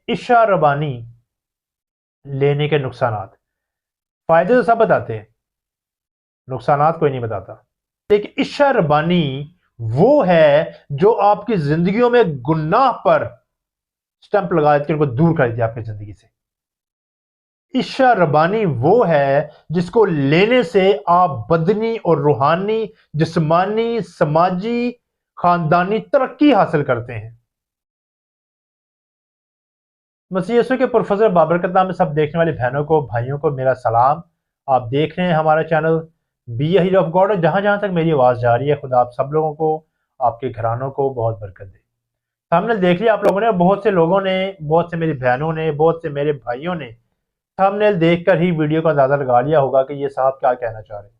عشاء ربانی لینے کے نقصانات، فائدے تو سب بتاتے ہیں، نقصانات کوئی نہیں بتاتا۔ لیکن عشاء ربانی وہ ہے جو آپ کی زندگیوں میں گناہ پر سٹمپ لگا دیتی ہے، ان کو دور کر دیتی ہے آپ کی زندگی سے۔ عشاء ربانی وہ ہے جس کو لینے سے آپ بدنی اور روحانی، جسمانی، سماجی، خاندانی ترقی حاصل کرتے ہیں۔ مسیح یسوع کے پرفضل بابرکت نام میں سب دیکھنے والے بہنوں کو، بھائیوں کو میرا سلام۔ آپ دیکھ رہے ہیں ہمارا channel be a hero of God, اور جہاں جہاں تک میری آواز جا رہی ہے، خدا آپ سب لوگوں کو، آپ کے گھرانوں کو بہت برکت دے۔ ہم نے دیکھ لیا آپ لوگوں نے، بہت سے لوگوں نے، بہت سے میری بہنوں نے، بہت سے میرے بھائیوں نے تھمبنیل دیکھ کر ہی ویڈیو کا اندازہ لگا لیا ہوگا کہ یہ صاحب کیا کہنا چاہ رہے ہیں۔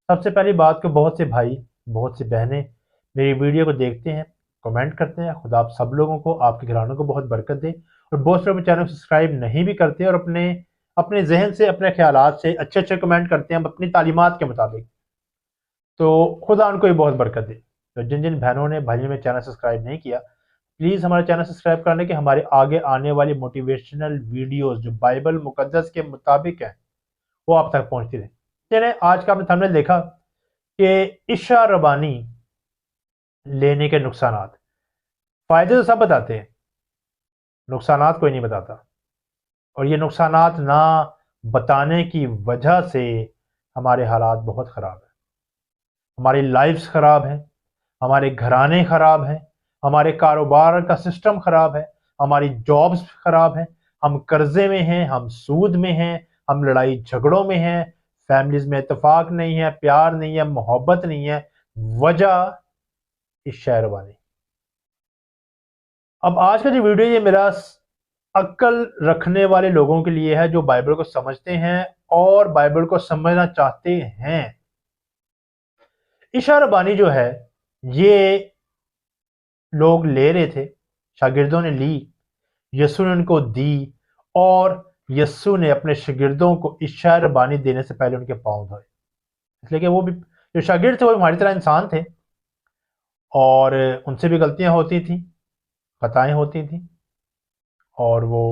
سب سے پہلی بات کہ بہت سے بھائی، بہت سے بہنیں میری ویڈیو کو دیکھتے ہیں، کمنٹ کرتے ہیں، خدا آپ سب لوگوں کو، آپ کے گھرانوں کو بہت برکت دے۔ اور بہت سے لوگ چینل کو سبسکرائب نہیں بھی کرتے اور اپنے ذہن سے، اپنے خیالات سے اچھے اچھے کمنٹ کرتے ہیں اپنی تعلیمات کے مطابق، تو خدا ان کو بھی بہت برکت دے۔ تو جن جن بہنوں نے، بھائیوں نے چینل سبسکرائب نہیں کیا، پلیز ہمارے چینل سبسکرائب کرنے کے ہمارے آگے آنے والی موٹیویشنل ویڈیوز جو بائبل مقدس کے مطابق ہیں وہ آپ تک پہنچتی رہے۔ چلیں، آج کا آپ نے تھمبنیل دیکھا کہ عشاء ربانی لینے کے نقصانات، فائدے تو سب بتاتے ہیں، نقصانات کوئی نہیں بتاتا۔ اور یہ نقصانات نہ بتانے کی وجہ سے ہمارے حالات بہت خراب ہیں، ہماری لائفز خراب ہیں، ہمارے گھرانے خراب ہیں، ہمارے کاروبار کا سسٹم خراب ہے، ہماری جابز خراب ہیں، ہم قرضے میں ہیں، ہم سود میں ہیں، ہم لڑائی جھگڑوں میں ہیں، فیملیز میں اتفاق نہیں ہے، پیار نہیں ہے، محبت نہیں ہے، وجہ عشاء ربانی۔ اب آج کا جو ویڈیو یہ میرا عقل رکھنے والے لوگوں کے لیے ہے، جو بائبل کو سمجھتے ہیں اور بائبل کو سمجھنا چاہتے ہیں۔ عشاء ربانی جو ہے یہ لوگ لے رہے تھے، شاگردوں نے لی، یسوع نے ان کو دی، اور یسوع نے اپنے شاگردوں کو عشاء ربانی دینے سے پہلے ان کے پاؤں دھوئے، اس لیے کہ وہ بھی جو شاگرد تھے وہ ہماری طرح انسان تھے، اور ان سے بھی غلطیاں ہوتی تھیں، خطائیں ہوتی تھیں، اور وہ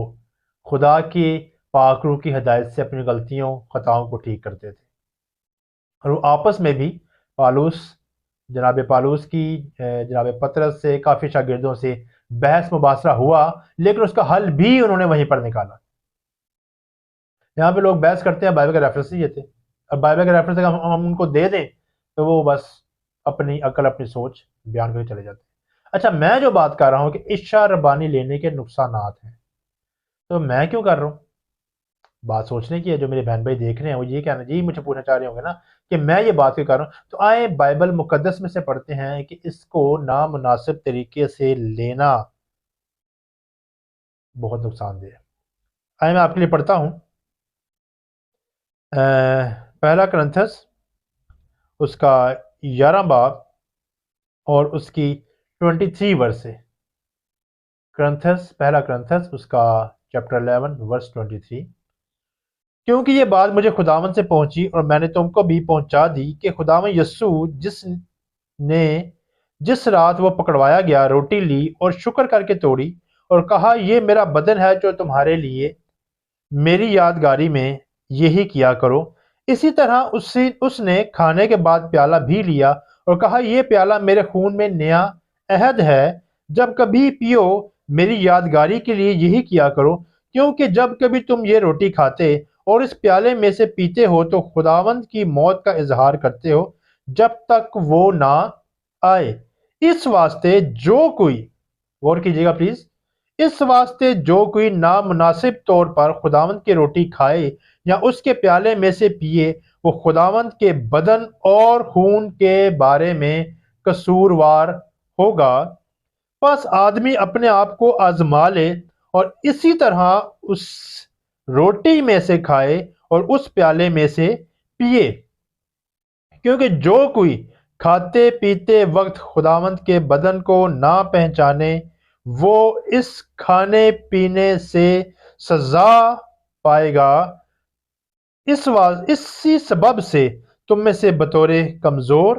خدا کی پاک روح کی ہدایت سے اپنی غلطیوں، خطاؤں کو ٹھیک کرتے تھے۔ اور وہ آپس میں بھی جناب پالوس کی جناب پطرس سے، کافی شاگردوں سے بحث مباحثہ ہوا، لیکن اس کا حل بھی انہوں نے وہیں پر نکالا۔ یہاں پہ لوگ بحث کرتے ہیں، بائبل کا ریفرنس نہیں دیتے، اور بائبل کا ریفرنس ہم ان کو دے دیں تو وہ بس اپنی عقل، اپنی سوچ بیان کر کے چلے جاتے ہیں۔ اچھا، میں جو بات کر رہا ہوں کہ عشاء ربانی لینے کے نقصانات ہیں، تو میں کیوں کر رہا ہوں؟ بات سوچنے کی ہے۔ جو میرے بہن بھائی دیکھ رہے ہیں وہ یہ کہنا، جی مجھے پوچھنا چاہ رہے ہوں گے نا کہ میں یہ بات کیوں کر رہا ہوں، تو آئیں بائبل مقدس میں سے پڑھتے ہیں کہ اس کو نامناسب طریقے سے لینا بہت نقصان دہ ہے۔ آئیں میں آپ کے لیے پڑھتا ہوں پہلا کرنتھس اس کا 11 باب اور اس کی 23 ورس سے۔ پہلا کرنتھس اس کا چیپٹر 11 ورس 23۔ کیونکہ یہ بات مجھے خداوند سے پہنچی اور میں نے تم کو بھی پہنچا دی کہ خداوند یسوع جس رات وہ پکڑوایا گیا، روٹی لی اور شکر کر کے توڑی اور کہا، یہ میرا بدن ہے جو تمہارے لیے، میری یادگاری میں یہی کیا کرو۔ اسی طرح اس نے کھانے کے بعد پیالہ بھی لیا اور کہا، یہ پیالہ میرے خون میں نیا عہد ہے، جب کبھی پیو میری یادگاری کے لیے یہی کیا کرو۔ کیونکہ جب کبھی تم یہ روٹی کھاتے اور اس پیالے میں سے پیتے ہو تو خداوند کی موت کا اظہار کرتے ہو جب تک وہ نہ آئے۔ اس واسطے جو کوئی، غور کیجیے گا پلیز، اس واسطے جو کوئی نامناسب طور پر خداوند کی روٹی کھائے یا اس کے پیالے میں سے پیے، وہ خداوند کے بدن اور خون کے بارے میں قصوروار ہوگا۔ پس آدمی اپنے آپ کو آزما لے اور اسی طرح اس روٹی میں سے کھائے اور اس پیالے میں سے پیے، کیونکہ جو کوئی کھاتے پیتے وقت خداوند کے بدن کو نہ پہچانے، وہ اس کھانے پینے سے سزا پائے گا۔ اسی سبب سے تم میں سے بطور کمزور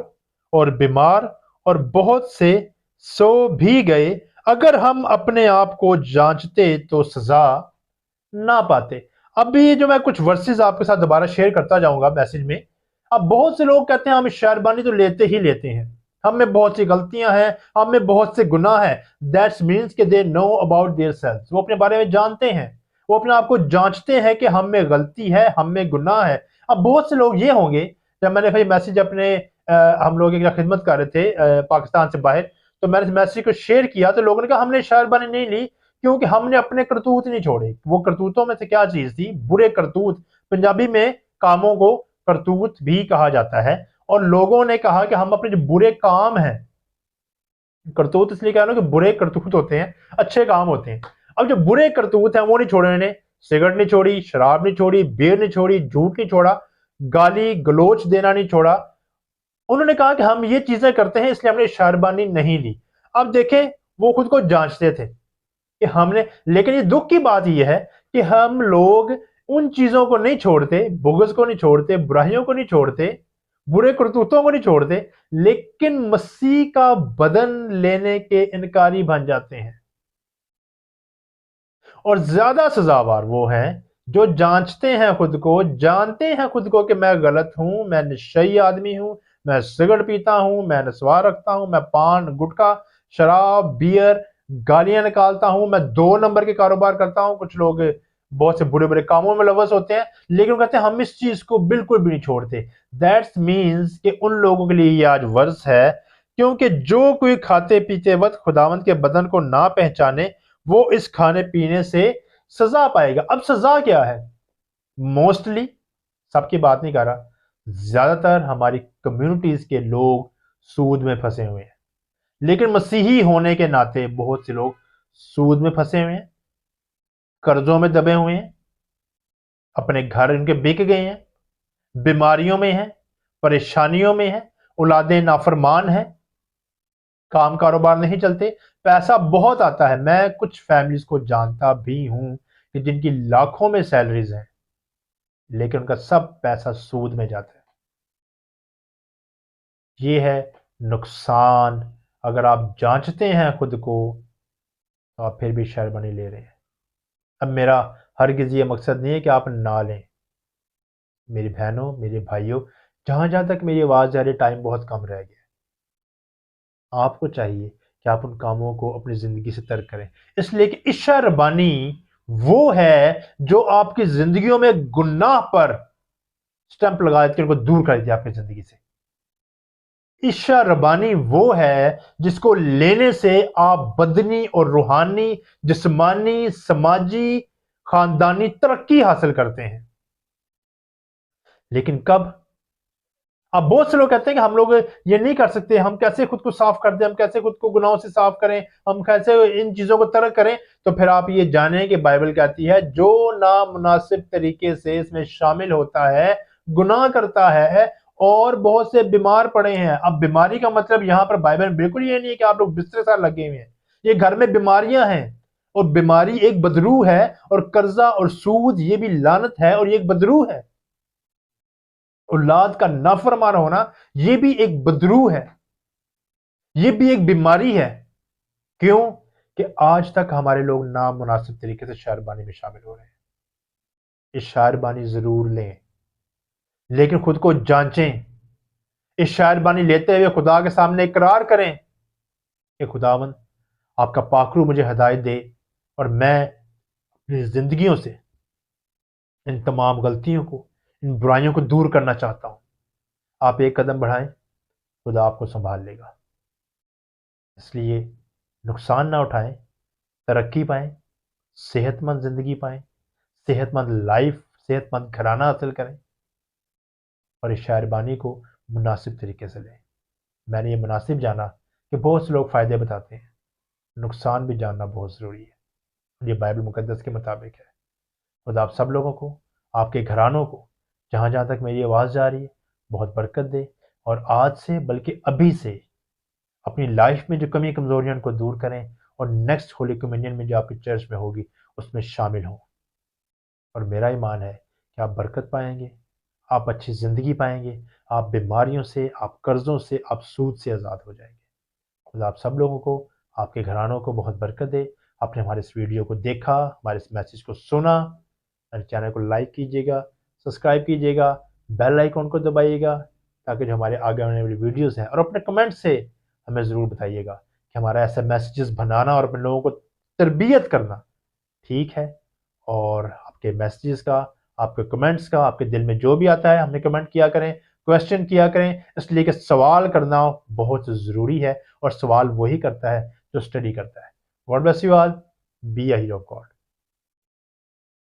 اور بیمار اور بہت سے سو بھی گئے، अगर हम अपने आप को जांचते तो सजा ना पाते। अभी जो मैं कुछ वर्सेस आपके साथ दोबारा शेयर करता जाऊंगा मैसेज में। अब बहुत से लोग कहते हैं हम शायरबानी तो लेते ही लेते हैं, हम में बहुत सी गुनाह हैं, हम में बहुत से गुनाह हैं। दैट्स मीन्स कि they know about their self, वो अपने बारे में जानते हैं, वो अपने आप को जांचते हैं कि हम में गलती है, हम में गुनाह है। अब बहुत से लोग ये होंगे, जब मैंने भाई मैसेज अपने हम लोग एक खिदमत कर रहे थे पाकिस्तान से बाहर, तो मैंने इस मैसेज को शेयर किया तो लोगों ने कहा हमने शायरबानी नहीं ली क्योंकि हमने अपने करतूत नहीं छोड़े। वो करतूतों में से क्या चीज थी? बुरे करतूत। पंजाबी में कामों को करतूत भी कहा जाता है, और लोगों ने कहा कि हम अपने जो बुरे काम हैं, करतूत इसलिए कह रहा हूं कि बुरे करतूत होते हैं, अच्छे काम होते हैं। अब जो बुरे करतूत हैं वो नहीं छोड़े इन्हें। सिगरेट नहीं छोड़ी, शराब नहीं छोड़ी, बियर नहीं छोड़ी, झूठ नहीं छोड़ा, गाली गलोच देना नहीं छोड़ा। उन्होंने कहा कि हम ये चीजें करते हैं इसलिए हमने शायरबानी नहीं ली। अब देखें, वो खुद को जांचते थे कि हमने, लेकिन ये दुख की बात यह है कि हम लोग उन चीजों को नहीं छोड़ते, बुग़्ज़ को नहीं छोड़ते, बुराइयों को नहीं छोड़ते, बुरे करतूतों को नहीं छोड़ते, लेकिन मसीह का बदन लेने के इनकारी बन जाते हैं। और ज्यादा सजावार वो हैं जो जांचते हैं खुद को, जानते हैं खुद को कि मैं गलत हूं, मैं नशई आदमी हूं, मैं सिगरेट पीता हूं, मैं नस्वार रखता हूं, मैं पान गुटखा शराब बियर गालियां निकालता हूं, मैं 2 नंबर के कारोबार करता हूं। कुछ लोग बहुत से बुरे बुरे कामों में लवस होते हैं, लेकिन वो कहते हैं हम इस चीज को बिल्कुल भी नहीं छोड़ते। दैट्स मीन्स कि उन लोगों के लिए ये आज वर्ष है, क्योंकि जो कोई खाते पीते वक्त खुदावंद के बदन को ना पहचाने, वो इस खाने पीने से सजा पाएगा। अब सजा क्या है? मोस्टली, सबकी बात नहीं कर रहा, ज्यादातर हमारी कम्युनिटीज के लोग सूद में फंसे हुए हैं। लेकिन मसीही होने के नाते बहुत से लोग सूद में फंसे हुए हैं, कर्जों में दबे हुए हैं, अपने घर उनके बिक गए हैं, बीमारियों में हैं, परेशानियों में हैं, औलादें नाफरमान हैं, काम कारोबार नहीं चलते, पैसा बहुत आता है। मैं कुछ फैमिलीज को जानता भी हूं कि जिनकी लाखों में सैलरीज हैं, लेकिन उनका सब पैसा सूद में जाता है। ये है नुकसान। अगर आप जांचते हैं खुद को तो आप फिर भी शर्मनी ले रहे हैं। अब मेरा हरगिज ये मकसद नहीं है कि आप ना लें। मेरी बहनों, मेरे भाइयों, जहां जहां तक मेरी आवाज जा रही, टाइम बहुत कम रह गया। आपको चाहिए कि आप उन कामों को अपनी जिंदगी से तर्क करें, इसलिए कि इशा रबानी वो है जो आपकी जिंदगियों में गुनाह पर स्टैंप लगा देती है, उनको दूर कर देती है आपकी जिंदगी से। इशा रबानी वो है जिसको लेने से आप बदनी और रूहानी, जिस्मानी, समाजी, खानदानी तरक्की हासिल करते हैं। लेकिन कब? अब बहुत से लोग कहते हैं कि हम लोग ये नहीं कर सकते, हम कैसे खुद को साफ कर दें, हम कैसे खुद को गुनाहों से साफ करें, हम कैसे इन चीजों को तर्क करें। तो फिर आप ये जानें कि बाइबल कहती है जो नामुनासिब तरीके से इसमें शामिल होता है, गुनाह करता है, और बहुत से बीमार पड़े हैं। अब बीमारी का मतलब यहाँ पर बाइबल में बिल्कुल ये नहीं है कि आप लोग बिस्तर साथ लगे हुए हैं, ये घर में बीमारियां हैं। और बीमारी एक बदरू है, और कर्जा और सूद ये भी लानत है, और ये एक बदरू है। औलाद का नाफरमान होना ये भी एक बदरू है, ये भी एक बीमारी है। क्यों? कि आज तक हमारे लोग नामुनासिब तरीके से शायरबानी में शामिल हो रहे हैं। ये शायरबानी जरूर लें, लेकिन खुद को जांचें। इस शायरबानी लेते हुए खुदा के सामने इकरार करें कि खुदावन, आपका पाखरू मुझे हिदायत दे, और मैं अपनी जिंदगियों से इन तमाम गलतियों को, इन बुराइयों को दूर करना चाहता हूं। आप एक कदम बढ़ाएं, खुदा आपको संभाल लेगा। इसलिए नुकसान ना उठाएं, तरक्की पाएं, सेहतमंद जिंदगी पाएं, सेहतमंद लाइफ, सेहतमंद घराना हासिल करें, और इस शायरबानी को मुनासिब तरीके से लें। मैंने ये मुनासिब जाना कि बहुत से लोग फ़ायदे बताते हैं, नुकसान भी जानना बहुत ज़रूरी है। ये बाइबल मुकद्दस के मुताबिक है। खुदा आप सब लोगों को, आपके घरानों को, जहाँ जहाँ तक मेरी आवाज़ जा रही है, बहुत बरकत दे, और आज से बल्कि अभी से अपनी लाइफ में जो कमी कमज़ोरियां को दूर करें, और नेक्स्ट होली कम्युनियन में जो आपकी चर्च में होगी उसमें शामिल हों। और मेरा ईमान है कि आप बरकत पाएंगे, आप अच्छी ज़िंदगी पाएंगे, आप बीमारियों से, आप कर्ज़ों से, आप सूद से आज़ाद हो जाएंगे। खुदा आप सब लोगों को آپ کے گھرانوں کو بہت برکت دے۔ آپ نے ہمارے اس ویڈیو کو دیکھا، ہمارے اس میسیج کو سنا، ہمارے چینل کو لائک کیجیے گا، سبسکرائب کیجیے گا، بیل آئیکن کو دبائیے گا، تاکہ جو ہمارے آگے آنے والی ویڈیوز ہیں، اور اپنے کمنٹ سے ہمیں ضرور بتائیے گا کہ ہمارا ایسے میسیجز بنانا اور اپنے لوگوں کو تربیت کرنا ٹھیک ہے۔ اور آپ کے میسیجز کا، آپ کے کمنٹس کا، آپ کے دل میں جو بھی آتا ہے ہمیں کمنٹ کیا کریں، کویسچن کیا کریں، اس لیے کہ سوال کرنا بہت ضروری ہے، اور سوال وہی کرتا ہے جو اسٹڈی کرتا ہے۔ God bless you all, be a hero of God.